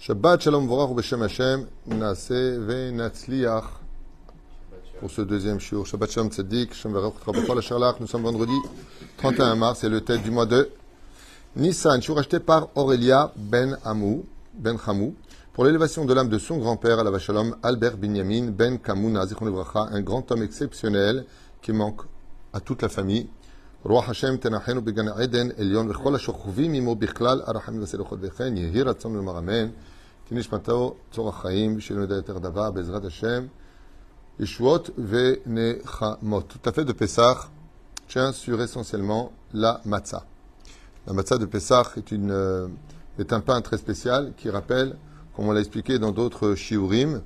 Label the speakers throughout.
Speaker 1: Shabbat Shalom Vorach B'Shem Hashem Nase Ve'Natzliach. Pour ce deuxième shiur, Shabbat Shalom Tzeddik, Shem Vorach B'Chol Hashalach. Nous sommes vendredi 31 mars, c'est le tête du mois de Nissan. Shiur acheté par Aurélia Ben Hamou pour l'élévation de l'âme de son grand-père, Alav Shalom, Albert Binyamin Ben Kamouna, Zichron Livracha, un grand homme exceptionnel qui manque à toute la famille. רוח השם תנחנו בגן עדן עליון וכל השוכבים עמו בכלל הרחמים והסליחות וכן יהי רצון לומר אמן כי נשמתו צורך חיים ושלא נדע יותר דבר בעזרת השם ישועות ונחמות. Tout à fait de Pessah tient sur essentiellement la matzah. La matzah de Pessah est un pain très spécial qui rappelle, comme on l'a expliqué dans d'autres shiurim,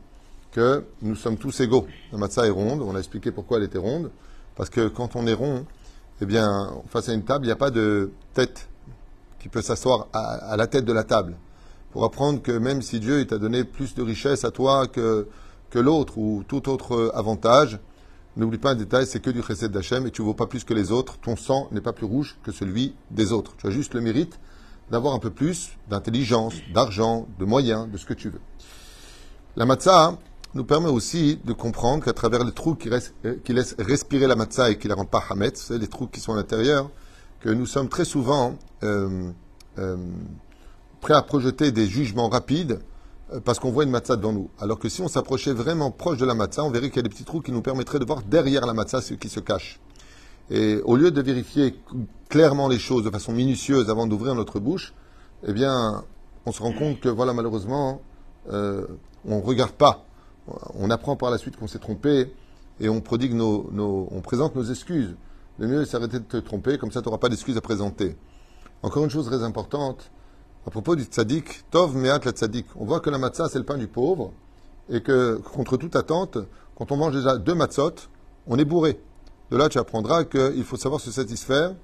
Speaker 1: que nous sommes tous égaux. La matzah est ronde, on a expliqué pourquoi elle était ronde, parce que quand on est rond, eh bien, face à une table, il n'y a pas de tête qui peut s'asseoir à la tête de la table. Pour apprendre que même si Dieu t'a donné plus de richesse à toi que l'autre ou tout autre avantage, n'oublie pas un détail, c'est que du chesed d'Hachem et tu ne vaux pas plus que les autres. Ton sang n'est pas plus rouge que celui des autres. Tu as juste le mérite d'avoir un peu plus d'intelligence, d'argent, de moyens, de ce que tu veux. La matzah nous permet aussi de comprendre qu'à travers les trous qui laissent respirer la matzah et qui ne la rendent pas hametz, c'est les trous qui sont à l'intérieur, que nous sommes très souvent prêts à projeter des jugements rapides parce qu'on voit une matzah devant nous. Alors que si on s'approchait vraiment proche de la matzah, on verrait qu'il y a des petits trous qui nous permettraient de voir derrière la matzah ce qui se cache. Et au lieu de vérifier clairement les choses de façon minutieuse avant d'ouvrir notre bouche, eh bien, on se rend compte que, voilà, malheureusement, on ne regarde pas. On apprend par la suite qu'on s'est trompé et on prodigue on présente nos excuses. Le mieux, c'est d'arrêter de te tromper, comme ça tu n'auras pas d'excuses à présenter. Encore une chose très importante, à propos du tzaddik, Tov Meat la tzaddik. On voit que la matzah, c'est le pain du pauvre et que, contre toute attente, quand on mange déjà 2 matzot, on est bourré. De là, tu apprendras qu'il faut savoir se satisfaire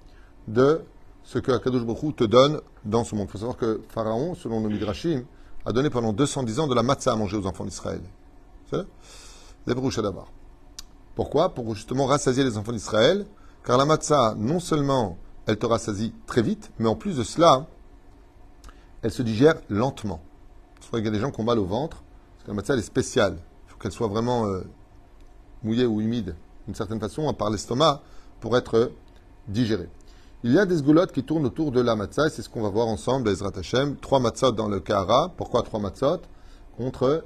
Speaker 1: de ce que Akadosh Baruch Hu te donne dans ce monde. Il faut savoir que Pharaon, selon nos midrashim, a donné pendant 210 ans de la matzah à manger aux enfants d'Israël. Pourquoi? Pour justement rassasier les enfants d'Israël, car la matzah, non seulement elle te rassasie très vite, mais en plus de cela, elle se digère lentement. Il y a des gens qui ont mal au ventre, parce que la matzah elle est spéciale. Il faut qu'elle soit vraiment mouillée ou humide, d'une certaine façon, par l'estomac, pour être digérée. Il y a des sgoulottes qui tournent autour de la matzah, et c'est ce qu'on va voir ensemble, Ezrat Hashem. 3 matzot dans le Kahara. Pourquoi 3 matzot? Contre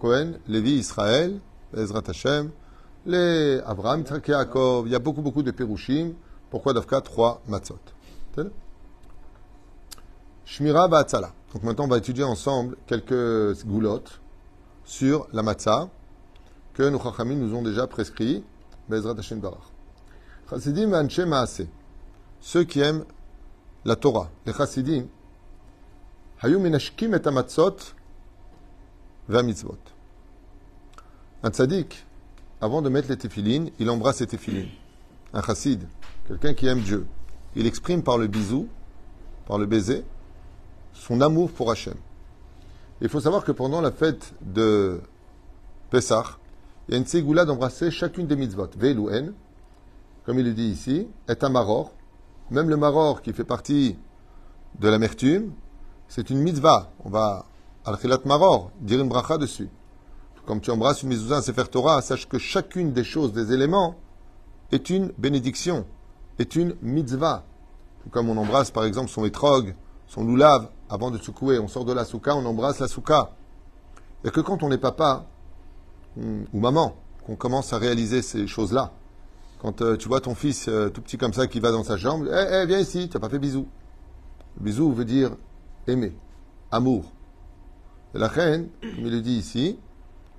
Speaker 1: Cohen, Lévi, Israël, Ezrat Hashem, les Abraham, Yitzhak, Yaakov. Il y a beaucoup de Pérouchim. Pourquoi Davka 3 matzot? Shmira Ba'atzala. Donc maintenant, on va étudier ensemble quelques goulottes sur la matzah que nos chachamim nous ont déjà prescrit. Ezrat Hashem Barach. Chassidim Anche Maaseh. Ceux qui aiment la Torah, les Chassidim, Hayu Minashkim et Amatzot. Un tzaddik, avant de mettre les téphilines, il embrasse les téphilines. Un chassid, quelqu'un qui aime Dieu, il exprime par le bisou, par le baiser, son amour pour Hachem. Il faut savoir que pendant la fête de Pessah, il y a une ségoula d'embrasser chacune des mitzvot. Ve'elouen, comme il le dit ici, est un maror. Même le maror qui fait partie de l'amertume, c'est une mitzvah. On va Al-Khilat Maror, dire une bracha dessus. Comme tu embrasses une mezouza, un Sefer Torah, sache que chacune des choses, des éléments, est une bénédiction, est une mitzvah. Tout comme on embrasse par exemple son étrog, son loulav, avant de secouer, on sort de la souka, on embrasse la souka. Il n'y a que quand on est papa ou maman qu'on commence à réaliser ces choses-là. Quand tu vois ton fils tout petit comme ça qui va dans sa chambre, viens ici, tu n'as pas fait bisou. Le bisou veut dire aimer, amour. Et la reine, comme il le dit ici,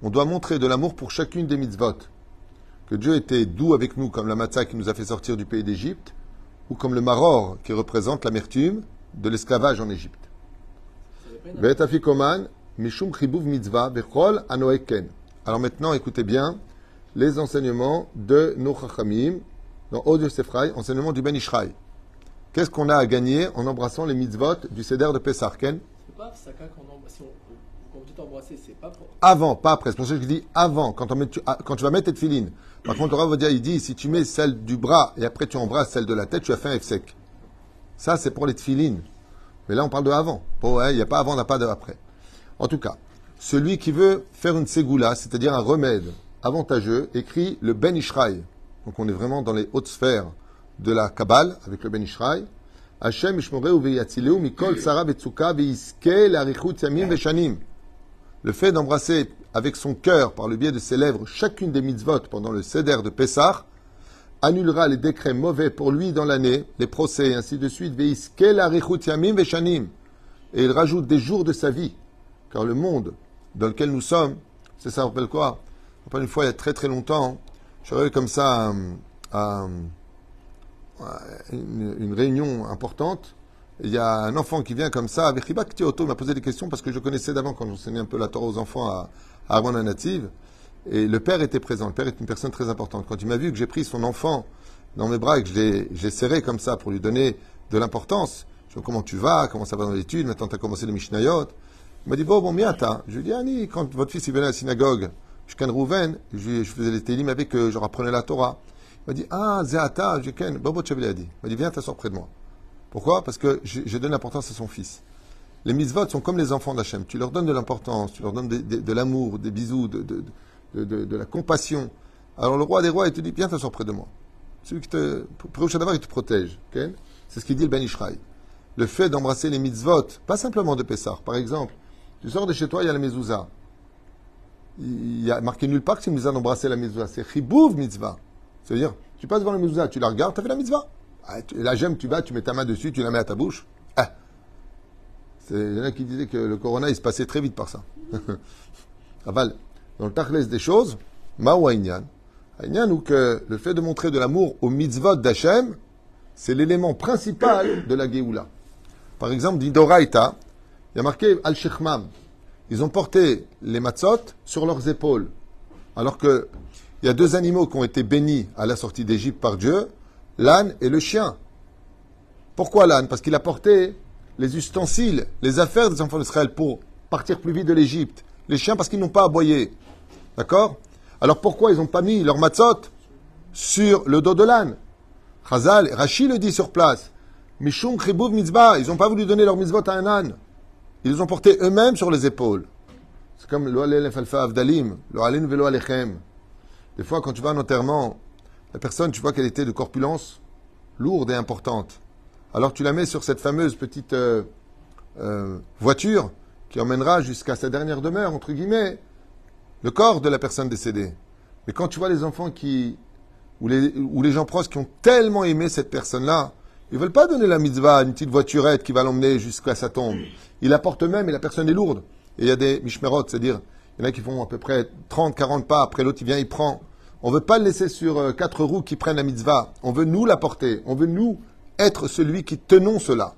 Speaker 1: on doit montrer de l'amour pour chacune des mitzvot. Que Dieu était doux avec nous, comme la matzah qui nous a fait sortir du pays d'Égypte, ou comme le maror qui représente l'amertume de l'esclavage en Égypte. Alors maintenant, écoutez bien les enseignements de nos chachamim, dans Od Yosef-Rai, enseignement du Ben Ishraï. Qu'est-ce qu'on a à gagner en embrassant les mitzvot du Seder de Pessah, Ken?
Speaker 2: C'est pas ça quand tu t'embrasses, c'est pas pour...
Speaker 1: Avant, pas après. C'est pour ça que je dis avant, quand tu vas mettre tes tefilines. Par contre, le Rav va dire, il dit, si tu mets celle du bras et après tu embrasses celle de la tête, tu as fait un F-sec. Ça, c'est pour les tefilines. Mais là, on parle de avant. Il n'y a pas avant, il n'y a pas de après. En tout cas, celui qui veut faire une ségoula, c'est-à-dire un remède avantageux, écrit le Ben Ishraï. Donc on est vraiment dans les hautes sphères de la Kabbale avec le Ben Ishraï. Hashem ishmoreu veyatzileu mikol tzara vetzuka veiske larichut yamim veshanim. Le fait d'embrasser avec son cœur, par le biais de ses lèvres, chacune des mitzvot pendant le seder de Pessah, annulera les décrets mauvais pour lui dans l'année, les procès et ainsi de suite. Veiske larichut yamim veshanim. Et il rajoute des jours de sa vie. Car le monde dans lequel nous sommes, c'est ça, on rappelle quoi? Une fois, il y a très très longtemps, je suis arrivé comme ça à une réunion importante. Il y a un enfant qui vient comme ça, avec Ribak Tioto, il m'a posé des questions parce que je connaissais d'avant quand j'enseignais un peu la Torah aux enfants à Armona Native. Et le père était présent. Le père est une personne très importante. Quand il m'a vu que j'ai pris son enfant dans mes bras et que j'ai serré comme ça pour lui donner de l'importance, je lui ai dit comment tu vas, comment ça va dans l'étude, maintenant tu as commencé les Mishnayot. Il m'a dit bon, miata. Je lui ai dit Annie, quand votre fils il venait à la synagogue, je ken Rouven, je faisais les télim avec eux, je leur apprenais la Torah. Il m'a dit ah, Zéata, je ken, Bobo Tchaveli a dit. Il m'a dit viens t'asseoir près de moi. Pourquoi? Parce que j'ai donné l'importance à son fils. Les mitzvot sont comme les enfants d'Hachem. Tu leur donnes de l'importance, tu leur donnes de l'amour, des bisous, de la compassion. Alors le roi des rois, il te dit viens t'asseoir près de moi. Celui qui te, il te protège. Okay? C'est ce qu'il dit le Ben Ishraï. Le fait d'embrasser les mitzvot, pas simplement de Pessah. Par exemple, tu sors de chez toi, il y a la mezouza. Il y a marqué nulle part que c'est une mitzvah d'embrasser la mezouza. C'est chibouv mitzvah. C'est-à-dire, tu passes devant la mezouza, tu la regardes, tu as fait la mitzvah. La gemme, tu vas, tu mets ta main dessus, tu la mets à ta bouche. Il y en a qui disaient que le corona, il se passait très vite par ça. Aval, dans le tachles des choses, ma'ou ha'inyan. Ha'inyan, ou que le fait de montrer de l'amour au mitzvot d'Hachem, c'est l'élément principal de la Géoula. Par exemple, d'Idoraïta, il y a marqué Al-Shechmam. Ils ont porté les matzot sur leurs épaules. Alors que il y a deux animaux qui ont été bénis à la sortie d'Égypte par Dieu, l'âne et le chien. Pourquoi l'âne? Parce qu'il a porté les ustensiles, les affaires des enfants d'Israël pour partir plus vite de l'Égypte. Les chiens parce qu'ils n'ont pas aboyé. D'accord? Alors pourquoi ils n'ont pas mis leurs matzot sur le dos de l'âne? Chazal, Rashi le dit sur place. Mishum chibouv mitzvah. Ils n'ont pas voulu donner leur mitzvot à un âne. Ils les ont portés eux-mêmes sur les épaules. C'est comme lo alelef alfa avdalim, lo alin velo alechem. Des fois, quand tu vas à un enterrement, la personne, tu vois qu'elle était de corpulence lourde et importante. Alors tu la mets sur cette fameuse petite voiture qui emmènera jusqu'à sa dernière demeure, entre guillemets, le corps de la personne décédée. Mais quand tu vois les enfants ou les gens proches qui ont tellement aimé cette personne-là, ils ne veulent pas donner la mitzvah à une petite voiturette qui va l'emmener jusqu'à sa tombe. Ils la portent eux-mêmes et la personne est lourde. Et il y a des mishmerot, c'est-à-dire, il y en a qui font à peu près 30, 40 pas, après l'autre il vient, il prend. On ne veut pas le laisser sur 4 roues qui prennent la mitzvah. On veut nous la porter. On veut nous être celui qui tenons cela.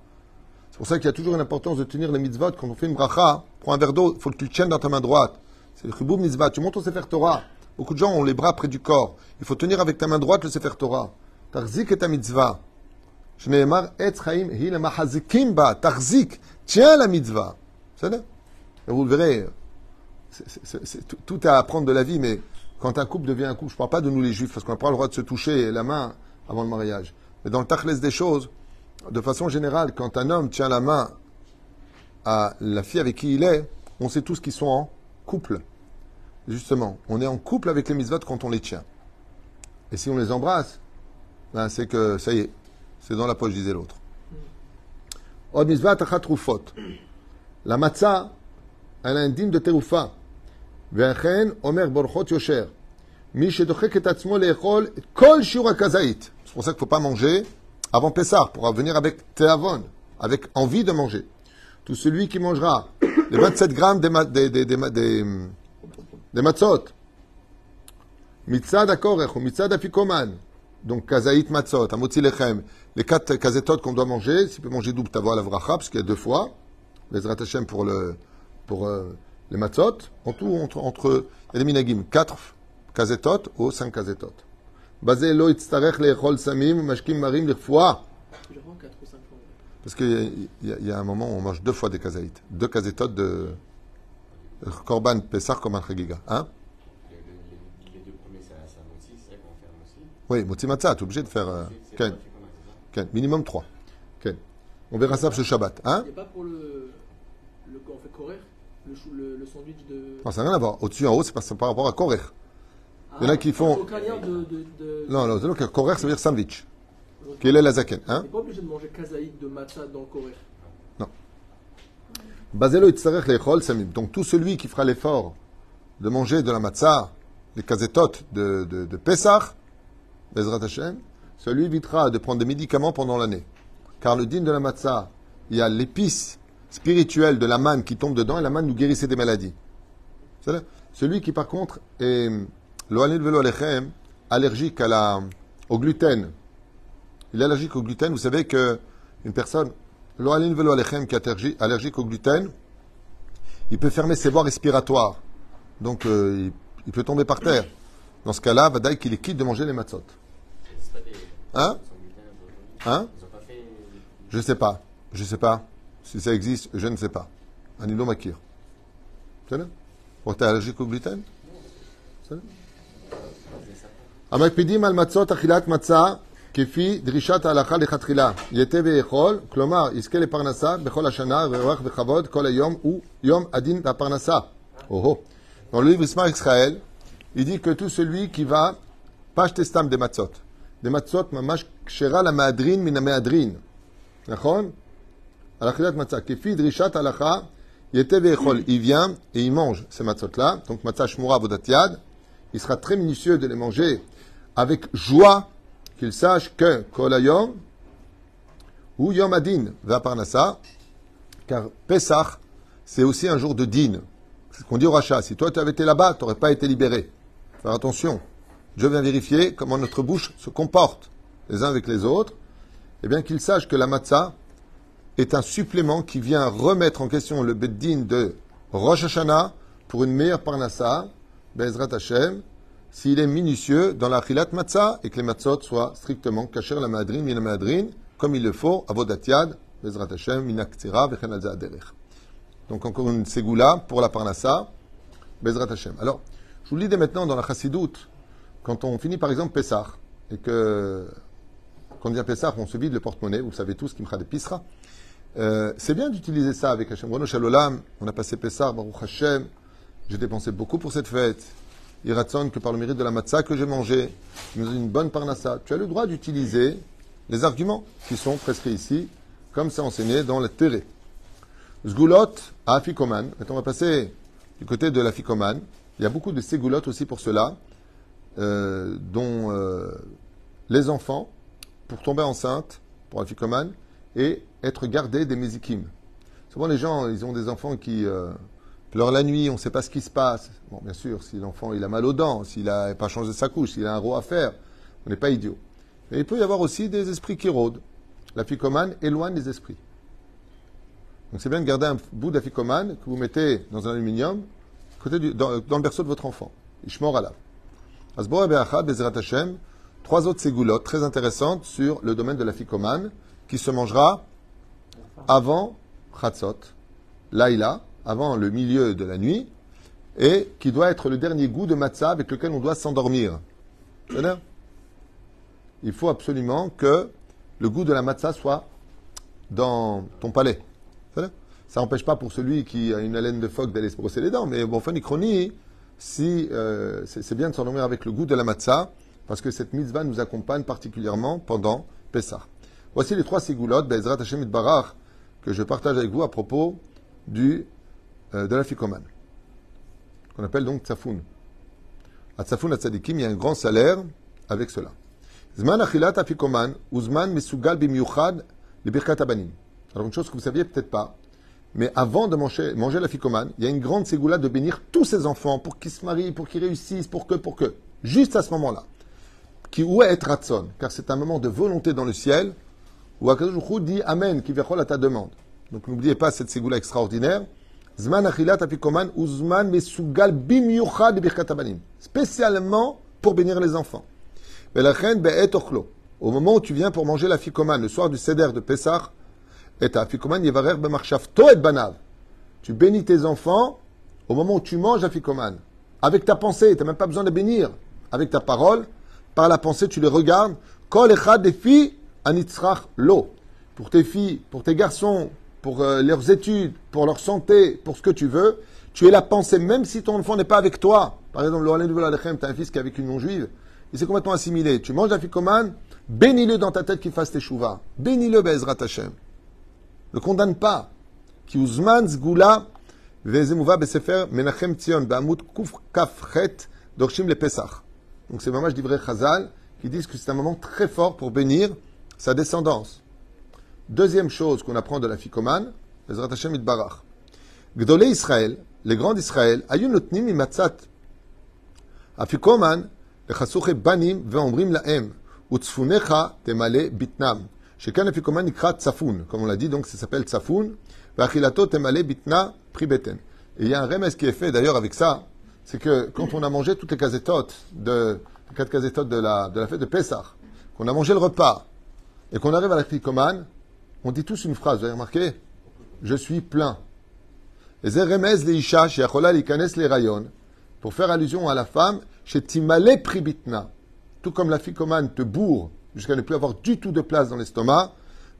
Speaker 1: C'est pour ça qu'il y a toujours une importance de tenir les mitzvot. Quand on fait une bracha, prends un verre d'eau, il faut que tu le tiennes dans ta main droite. C'est le chibouv mitzvah. Tu montes au Sefer Torah. Beaucoup de gens ont les bras près du corps. Il faut tenir avec ta main droite le Sefer Torah. Tarzik et ta mitzvah. Shneemar et chaim hi le mahazikim ba. Tarzik. Tiens la mitzvah. C'est ça? Vous le verrez. Tout à apprendre de la vie, mais quand un couple devient un couple, je ne parle pas de nous les juifs, parce qu'on n'a pas le droit de se toucher la main avant le mariage. Mais dans le tachles des choses, de façon générale, quand un homme tient la main à la fille avec qui il est, on sait tous qu'ils sont en couple. Justement, on est en couple avec les mitzvot quand on les tient. Et si on les embrasse, ben c'est que ça y est, c'est dans la poche, disait l'autre. Od mitzvah tachat trufot. La matzah, elle a un dîme de terufa. Ve'achen omer borchot yosher. Mi shedochek et atzmo le'echol kol shiur hakazait. C'est pour ça qu'il ne faut pas manger avant Pessah, pour venir avec teavon, avec envie de manger. Tout celui qui mangera les 27 grammes des matzot, mitzad akorech ou mitzad afikoman, donc kazaït matzot, amotzi lechem, les 4 kazetot qu'on doit manger, s'il peut manger double, t'avoir la vracha, parce qu'il y a 2 fois, Bezrat Hashem pour les matzot, en tout, entre les minagim, 4 kazetot ou 5 kazetot. Basé lo itztarech le'echol samim, mashkim marim l'irfoua. Parce qu'il y a un moment où on mange 2 fois des kazaït. 2 kazetot de Korban Pessah comme un chagiga. Hein?
Speaker 3: Les 2 premiers, c'est motzi, c'est ça qu'on fait un motzi.
Speaker 1: Oui, motzi matzah, tu es obligé de faire minimum 3. On verra ça ce Shabbat. Hein?
Speaker 2: Il n'y a pas pour le quand on fait courir. le sandwich de.
Speaker 1: Non, ça n'a rien à voir. Au-dessus, en haut, c'est par rapport à Korer. Il y en a qui font.
Speaker 2: Aucun lien
Speaker 1: Non, non, donc Korer, ça veut dire sandwich. Quel est la zaken,
Speaker 2: On
Speaker 1: hein?
Speaker 2: n'est pas obligé de manger kazaïd de matzah dans le Corée.
Speaker 1: Bazelo itzarech lechol samim. Donc tout celui qui fera l'effort de manger de la matzah, les kazetot de Pessah, Bezrat Hashem, celui évitera de prendre des médicaments pendant l'année. Car le din de la matzah, il y a l'épice spirituelle de la manne qui tombe dedans et la manne nous guérissait des maladies. C'est-à-dire, celui qui par contre est lo'anil velo alechem, allergique au gluten, il est allergique au gluten, vous savez que une personne lo'anil velo alechem qui est allergique au gluten, il peut fermer ses voies respiratoires. Donc il peut tomber par terre. Dans ce cas-là, Vadaï qu'il est quitte de manger les matzot.
Speaker 3: C'est pas des.
Speaker 1: Hein? Hein?
Speaker 3: Ils ont pas fait.
Speaker 1: Je sais pas. Je sais pas. Si ça existe, je ne sais pas. Anilo Makir. C'est là? Pour t'es allergique au gluten? C'est là? המקפידים על מצות אכילת מצה כפי דרישת ההלכה לכתחילה. יתה ויאכול, כלומר, יזכה לפרנסה בכל השנה, ורוח וכבוד כל היום הוא יום הדין והפרנסה. Dans le livre Isma Israël, il dit que tout celui qui va pas acheter stam des matzot mamash kshera la me'adrin min ha-me'adrin. Nachon? Al achilat matzah. Kefi drishat halacha yete ve'echol. Il vient et il mange ces matzot-là. Donc matzah shmura avodat yad. Il sera très minutieux de les manger avec joie, qu'il sache que kol hayom ou yom adin ve'aparnasa. Car Pesach, c'est aussi un jour de din. C'est ce qu'on dit au rachat. Si toi tu avais été là-bas, tu n'aurais pas été libéré. Faire attention. Dieu vient vérifier comment notre bouche se comporte les uns avec les autres. Eh bien qu'il sache que la matzah est un supplément qui vient remettre en question le beddin de Rosh Hashanah pour une meilleure parnassa, Bezrat Hashem, s'il est minutieux dans la chilat matzah et que les matzot soient strictement kasher la madrin, min madrin, comme il le faut, avodat yad, Bezrat Hashem, min aktira, vechen al derech. Donc encore une ségoula pour la parnassa, Bezrat Hashem. Alors, je vous le dis dès maintenant dans la chassidoute, quand on finit par exemple Pessah, et que quand on vient Pessah, on se vide le porte-monnaie, vous savez tous, Kimcha de Pisra, c'est bien d'utiliser ça avec Hashem. Rono Shalolam, on a passé Pessah, Baruch Hashem, j'ai dépensé beaucoup pour cette fête. Iratson, que par le mérite de la matzah que j'ai mangé, nous avons une bonne parnassa. Tu as le droit d'utiliser les arguments qui sont prescrits ici, comme c'est enseigné dans le Téré. Zgulot à Afikoman. Maintenant, on va passer du côté de l'Afikoman. Il y a beaucoup de ségoulottes aussi pour cela, dont les enfants, pour tomber enceinte, pour Afikoman, et être gardés des mésikim. Souvent, les gens, ils ont des enfants qui pleurent la nuit, on ne sait pas ce qui se passe. Bon, bien sûr, si l'enfant il a mal aux dents, s'il n'a pas changé sa couche, s'il a un rot à faire, on n'est pas idiot. Mais il peut y avoir aussi des esprits qui rôdent. L'Afikoman éloigne les esprits. Donc c'est bien de garder un bout d'Afikoman que vous mettez dans un aluminium dans le berceau de votre enfant. Ishmor alav. Asbora be'achad be'ezrat Hashem. 3 autres ségoulottes très intéressantes sur le domaine de l'Afikoman qui se mangera avant Chatzot, Laïla, avant le milieu de la nuit, et qui doit être le dernier goût de matzah avec lequel on doit s'endormir. C'est-à-dire, il faut absolument que le goût de la matzah soit dans ton palais. Ça n'empêche pas pour celui qui a une haleine de phoque d'aller se brosser les dents, mais bon, Fanny si c'est bien de s'endormir avec le goût de la matzah, parce que cette mitzvah nous accompagne particulièrement pendant Pessah. Voici les 3 ségoulottes, Be'ezrat Hashem Itbarach, que je partage avec vous à propos de l'Afikoman, qu'on appelle donc Tsafoun. À Tsafoun, à Tzadikim, il y a un grand salaire avec cela. Zman achilat Afikoman, uzman mesugal bimyuchad le birkat abanim. Alors une chose que vous saviez peut-être pas, mais avant de manger l'Afikoman, il y a une grande ségoula de bénir tous ses enfants pour qu'ils se marient, pour qu'ils réussissent, pour que. Juste à ce moment-là. Qui ou est ratson, car c'est un moment de volonté dans le ciel, où Akadosh Baruch Hu dit Amen, qui verra à ta demande. Donc n'oubliez pas cette ségoula extraordinaire. Zman achilat afikoman ou zman mesugal bimyuchad birkat abanim. Spécialement pour bénir les enfants. Velachen be'et ochlo. Au moment où tu viens pour manger l'afikoman, le soir du seder de Pessah, et afikoman yevarer b'marchavto et banav. Tu bénis tes enfants au moment où tu manges l'afikoman. Avec ta pensée, tu n'as même pas besoin de bénir. Avec ta parole, par la pensée, tu les regardes. Kol echad des filles anitzrach lo. Pour tes filles, pour tes garçons, pour leurs études, pour leur santé, pour ce que tu veux, Tu es la pensée, même si ton enfant n'est pas avec toi. Par exemple, tu as un fils qui est avec une non-juive, il s'est complètement assimilé. Tu manges l'afikoman, bénis-le dans ta tête qu'il fasse tes chouvas. Bénis-le, Be'ezrat Hashem. Ne condamne pas. Ki uzman zgula vezemuva besefer menachem tzion ba'amut kuf kafchet dorshim le pesach. Donc c'est mamach d'ivrei Chazal qui disent que c'est un moment très fort pour bénir sa descendance. Deuxième chose qu'on apprend de l'afikoman, Be'ezrat Hashem itbarach. Gdolei Israël, les grands d'Israël, ayun notnim imatzat afikoman lechasuche banim ve'omrim lahem utzfunecha temale bitnam. Shekan afikoman nikra tzafun, comme on l'a dit, donc ça s'appelle tzafun. Ve'achilato temale bitna pribeten. Et il y a un remède qui est fait d'ailleurs avec ça, c'est que quand on a mangé toutes les kazetot les 4 kazetot de la fête de Pessah, qu'on a mangé le repas et qu'on arrive à la afikoman, on dit tous une phrase, vous avez remarqué? Je suis plein. Et c'est remez leisha sheyachola likanes le rayon, pour faire allusion à la femme, chez Timale Pribitna. Tout comme la ficomane te bourre jusqu'à ne plus avoir du tout de place dans l'estomac,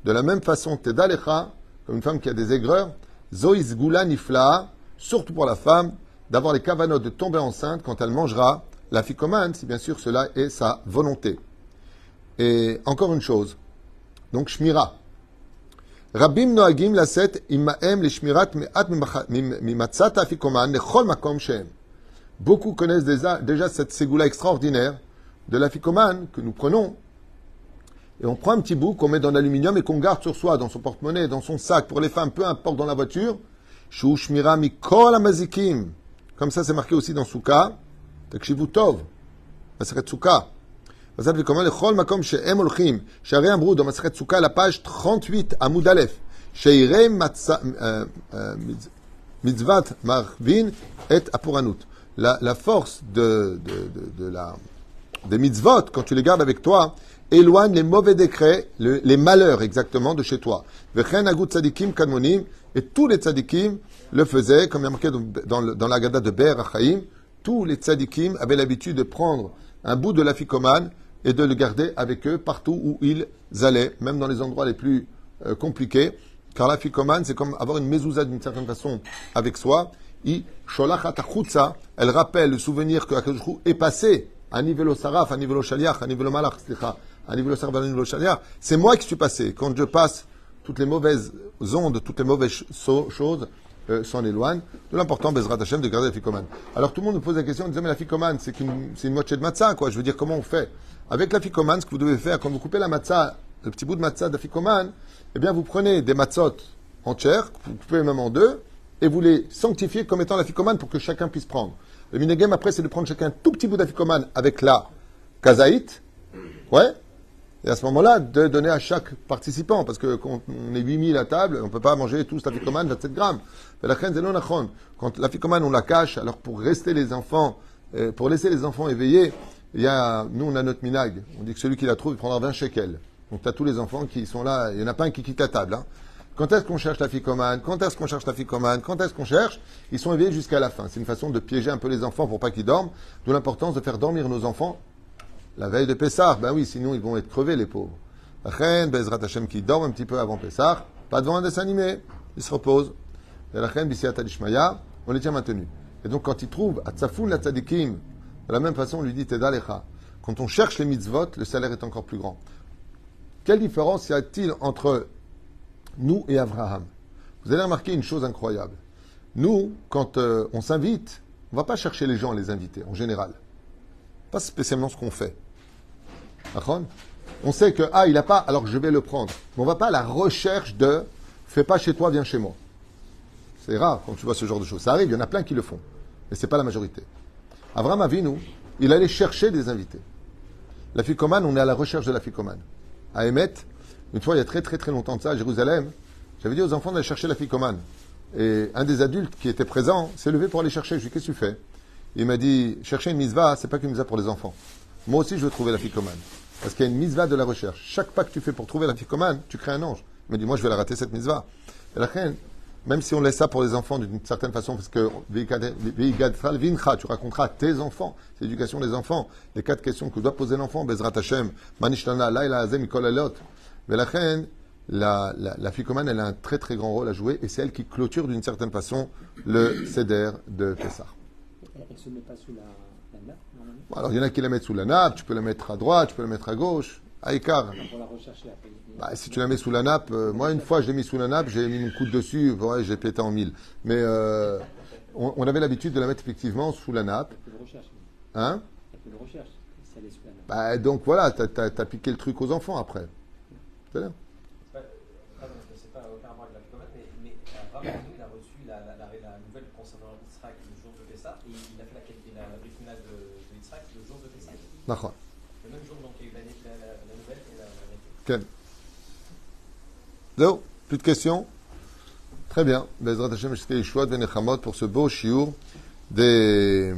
Speaker 1: de la même façon, Tedalecha, comme une femme qui a des aigreurs, Zoïs Gula Nifla, surtout pour la femme, d'avoir les cavanotes de tomber enceinte quand elle mangera la ficomane, si bien sûr cela est sa volonté. Et encore une chose, donc Shmira. Rabim noagim laset imaem le shmirat me'at mimatzat afikoman lechol makom shehem. Beaucoup connaissent déjà cette ségoula extraordinaire de l'afikoman que nous prenons. Et on prend un petit bout qu'on met dans l'aluminium et qu'on garde sur soi, dans son porte-monnaie, dans son sac, pour les femmes, peu importe, dans la voiture. Shu shmira mikol amazikim. Comme ça, c'est marqué aussi dans Souka. Takshivu tov. Maseret Souka. Mazal vikoman lechol makom shehem olchim. Sharei amrou dans Maseret Souka, la page 38, Amoud Aleph. Sheirei mitzvat marvin et apuranut. La force des mitzvot, quand tu les gardes avec toi, éloigne les mauvais décrets, les malheurs exactement de chez toi. Vechen agut tzadikim kadmonim, et tous les tzadikim le faisaient, comme il y a marqué dans la Gada de Be'er Hachaim, tous les tzadikim avaient l'habitude de prendre un bout de l'afikoman et de le garder avec eux partout où ils allaient, même dans les endroits les plus compliqués, car l'afikoman, c'est comme avoir une mezouza d'une certaine façon avec soi. Elle rappelle le souvenir que Akadosh Hu est passé à niveau saraf, à niveau shaliach, à niveau malach, à niveau saraf, à niveau shaliach. C'est moi qui suis passé. Quand je passe, toutes les mauvaises ondes, toutes les mauvaises choses s'en éloignent. De l'important, Bezrat Hashem, de garder la ficomane. Alors tout le monde nous pose la question, on disait, mais la ficomane, c'est une moitié de matzah, quoi. Je veux dire, comment on fait? Avec la ficomane, ce que vous devez faire, quand vous coupez la matzah, le petit bout de matzah de la ficomane, eh bien, vous prenez des matzot entières, vous coupez même en deux, et vous les sanctifiez comme étant la ficomane pour que chacun puisse prendre. Le minigame après, c'est de prendre chacun un tout petit bout d'afikoman avec la kazaït, ouais, et à ce moment-là, de donner à chaque participant, parce que quand on est 8000 à table, on ne peut pas manger tous l'afikoman 27 grammes. Quand l'afikoman, on la cache, alors pour rester les enfants, pour laisser les enfants éveillés, nous on a notre minag, on dit que celui qui la trouve, il prendra 20 shekels. Donc tu as tous les enfants qui sont là, il n'y en a pas un qui quitte la table, hein. Quand est-ce qu'on cherche la ficomane? Quand est-ce qu'on cherche la ficomane? Quand est-ce qu'on cherche? Ils sont éveillés jusqu'à la fin. C'est une façon de piéger un peu les enfants pour pas qu'ils dorment. D'où l'importance de faire dormir nos enfants la veille de Pessah. Ben oui, sinon ils vont être crevés, les pauvres. La reine, Bezrat Hashem, qui dorment un petit peu avant Pessah, pas devant un dessin animé. Ils se reposent. Et la reine, Bisiat Adishmaya, on les tient maintenus. Et donc quand ils trouvent à Tzafoun la Tzadikim, de la même façon, on lui dit Teda Lecha. Quand on cherche les mitzvot, le salaire est encore plus grand. Quelle différence y a-t-il entre nous et Abraham? Vous allez remarquer une chose incroyable. Nous, quand on s'invite, on ne va pas chercher les gens à les inviter, en général. Pas spécialement ce qu'on fait. On sait que, il n'a pas, alors je vais le prendre. Mais on ne va pas à la recherche de « fais pas chez toi, viens chez moi ». C'est rare quand tu vois ce genre de choses. Ça arrive, il y en a plein qui le font. Mais ce n'est pas la majorité. Abraham Avinu, il allait chercher des invités. La ficomane, on est à la recherche de la ficomane. À Emet, une fois, il y a très très très longtemps de ça, à Jérusalem, j'avais dit aux enfants d'aller chercher la ficomane. Et un des adultes qui était présent s'est levé pour aller chercher. Je lui ai dit, qu'est-ce que tu fais? Il m'a dit, chercher une mitzvah, c'est pas qu'une mitzvah pour les enfants. Moi aussi, je veux trouver la ficomane. Parce qu'il y a une mitzvah de la recherche. Chaque pas que tu fais pour trouver la ficomane, tu crées un ange. Il m'a dit, moi, je vais la rater, cette mitzvah. Et la reine, même si on laisse ça pour les enfants d'une certaine façon, parce que tu raconteras à tes enfants, c'est l'éducation des enfants, les 4 questions que doit poser l'enfant, Bezrat Hashem, Manishtana, Laila Azem, Mikol Alot. Mais la reine, la ficomane, elle a un très très grand rôle à jouer et c'est elle qui clôture d'une certaine façon le Seder de Pessah.
Speaker 4: Elle ne se met pas sous la nappe, normalement.
Speaker 1: Bon, alors il y en a qui la mettent sous la nappe, tu peux la mettre à droite, tu peux la mettre à gauche, à écart.
Speaker 4: Pour la rechercher après.
Speaker 1: Bah, si tu la mets sous la nappe, moi une fois je l'ai mis sous la nappe, j'ai mis mon coude dessus, ouais, j'ai pété en mille. Mais on avait l'habitude de la mettre effectivement sous la nappe.
Speaker 4: Elle peut le recherche.
Speaker 1: Hein?
Speaker 4: Elle peut le recherche, si elle est sous la nappe.
Speaker 1: Bah, donc voilà, t'as piqué le truc aux enfants après. C'est bien.
Speaker 5: C'est pas aucun rapport avec la Ficomane, mais Abraham il a reçu la nouvelle concernant Yitzhak le jour de Pessah, et il a fait la brifina de Yitzhak le jour de Pessah.
Speaker 1: D'accord.
Speaker 5: Le même jour, donc il y a eu la nouvelle et la
Speaker 1: Ken. Zéro. Plus de questions? Très bien. Bezrat Hashem, Shkei Yeshuot Venechamot pour ce beau shiur des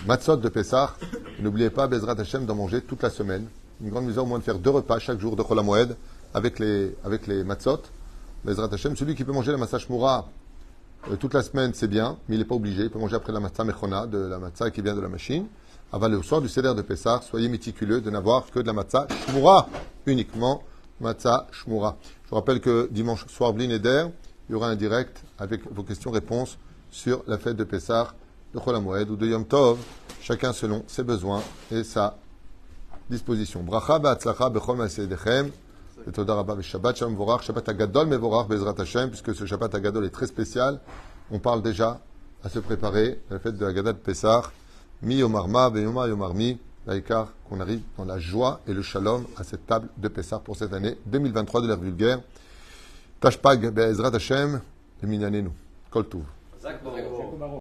Speaker 1: matzot de Pessah. N'oubliez pas, Bezrat Hashem, d'en manger toute la semaine. Une grande mesure, au moins de faire 2 repas chaque jour de Chol HaMoed avec les matzot. Bezrat Hashem, celui qui peut manger la matzah shmura toute la semaine, c'est bien, mais il n'est pas obligé. Il peut manger après la matzah mechona, de la matzah qui vient de la machine. Avant le soir du Seder de Pessah, soyez méticuleux de n'avoir que de la matzah shmura, uniquement matzah shmura. Je vous rappelle que dimanche soir, Blin Eder, il y aura un direct avec vos questions-réponses sur la fête de Pessah, de Chol HaMoed ou de Yom Tov, chacun selon ses besoins et sa disposition. Bracha ba'atzlacha bechol ma'aseidechem, et toda rabba v'shabbat shalom vorach, Shabbat hagadol mevorach bezrat Hashem, puisque ce Shabbat hagadol est très spécial. On parle déjà à se préparer à la fête de Haggadah de Pessah, mi yomarma ve'yoma yomarmi, l'aïkar, qu'on arrive dans la joie et le shalom à cette table de Pessah pour cette année 2023 de l'ère vulgaire. Tashpag be'ezrat Hashem, eminyanenu. Kol tuv.